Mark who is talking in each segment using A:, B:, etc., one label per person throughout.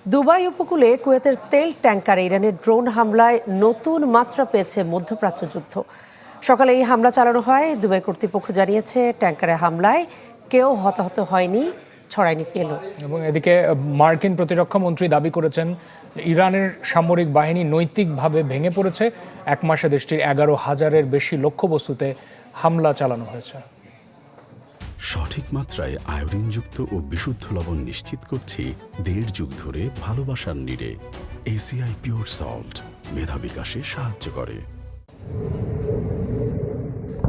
A: Dubai উপকূলে কুয়েতের তেল ট্যাঙ্কারে ইরানের ড্রোন হামলায় নতুন মাত্রা পেয়েছে মধ্যপ্রাচ্য যুদ্ধ। সকালে এই হামলা চালানো হয়। দুবাই কর্তৃপক্ষ জানিয়েছে ট্যাঙ্কারে হামলায় কেউ হতাহত হয়নি, ছড়ায়নি তেলও।
B: এবং এদিকে মার্কিন প্রতিরক্ষা মন্ত্রী দাবি করেছেন ইরানের সামরিক বাহিনী নৈতিকভাবে ভেঙে পড়েছে। এক মাসে দেশটির 11,000-এর বেশি লক্ষ্যবস্তুতে হামলা চালানো হয়েছে।
C: সঠিক মাত্রায় আয়োডিনযুক্ত ও বিশুদ্ধ লবণ নিশ্চিত করছি 1.5 যুগ ধরে ভালোবাসার নিরে। ACI পিওর সল্ট মেধা বিকাশে সাহায্য করে।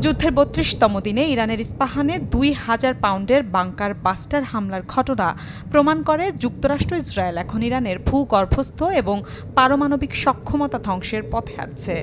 D: যুদ্ধের 32তম দিনে ইরানের ইস্পাহানে 2000 পাউন্ডের বাংকার বাস্টার হামলার ঘটনা প্রমাণ করে যুক্তরাষ্ট্র ইসরায়েল এখন ইরানের ভূগর্ভস্থ এবং পারমাণবিক সক্ষমতা ধ্বংসের পথে হাঁটছে।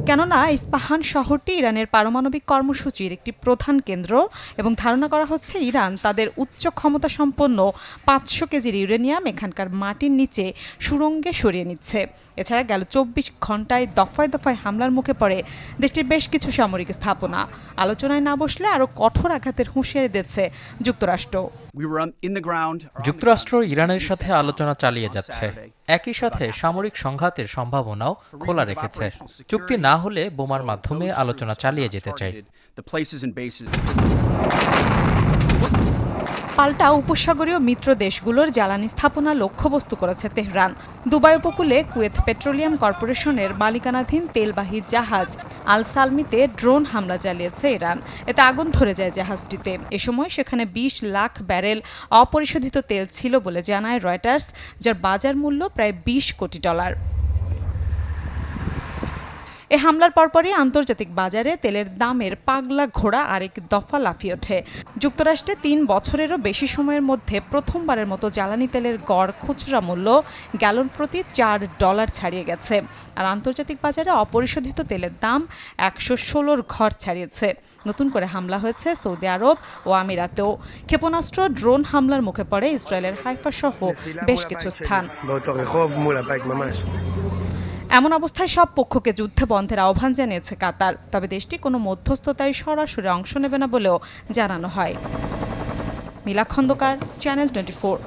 D: কেননা ইস্পাহান শহরটি ইরানের পারমাণবিক কর্মসূচির একটি প্রধান কেন্দ্র এবং ধারণা করা হচ্ছে ইরান তাদের উচ্চ ক্ষমতা সম্পন্ন 500 কেজির ইউরেনিয়াম এখানকার মাটির নিচে সুড়ঙ্গে সরিয়ে নিচ্ছে। এছাড়া গেল 24 ঘন্টায় দফায় দফায় হামলার মুখে পড়ে দেশটির বেশ কিছু সামরিক স্থাপনা। আলোচনায় না বসলে আরও কঠোর আঘাতের হুঁশিয়ারি দিচ্ছে যুক্তরাষ্ট্র।
E: যুক্তরাষ্ট্র ইরানের সাথে আলোচনা চালিয়ে যাচ্ছে, একই সাথে সামরিক সংঘাতের সম্ভাবনাও খোলা রেখেছে। চুক্তি না হলে বোমার মাধ্যমে আলোচনা চালিয়ে যেতে চাই।
D: পাল্টা উপসাগরীয় মিত্র দেশগুলোর জ্বালানি স্থাপনা লক্ষ্যবস্তু করেছে তেহরান। দুবাই উপকূলে কুয়েত পেট্রোলিয়াম কর্পোরেশনের মালিকানাধীন তেলবাহী জাহাজ আল সালমিতে ড্রোন হামলা চালিয়েছে ইরান। এতে আগুন ধরে যায় জাহাজটিতে। এ সময় সেখানে 20 লাখ ব্যারেল অপরিশোধিত তেল ছিল বলে জানায় রয়টার্স, যার বাজার মূল্য প্রায় $20 কোটি। এ হামলার পরপরই আন্তর্জাতিক বাজারে তেলের দামের পাগলা ঘোড়া আরেক দফা লাফিয়ে ওঠে। যুক্তরাষ্ট্রে 3 বছরেরও বেশি সময়ের মধ্যে প্রথমবারের মতো জ্বালানি তেলের গড় খুচরা মূল্য গ্যালন প্রতি $4 ছাড়িয়ে গেছে। আর আন্তর্জাতিক বাজারে অপরিশোধিত তেলের দাম 116-র ঘর ছাড়িয়েছে। নতুন করে হামলা হয়েছে সৌদি আরব ও আমিরাতেও। ক্ষেপণাস্ত্র ড্রোন হামলার মুখে পড়ে ইসরায়েলের হাইফা সহ বেশ কিছু স্থান। এমন অবস্থায় সব পক্ষকে যুদ্ধ বন্ধের আহ্বান জানিয়েছে কাতার। তবে দেশটি কোনো মধ্যস্থতায় সরাসরি অংশ নেবে না বলেও জানানো হয়। মিলা খন্দকার, চ্যানেল 24।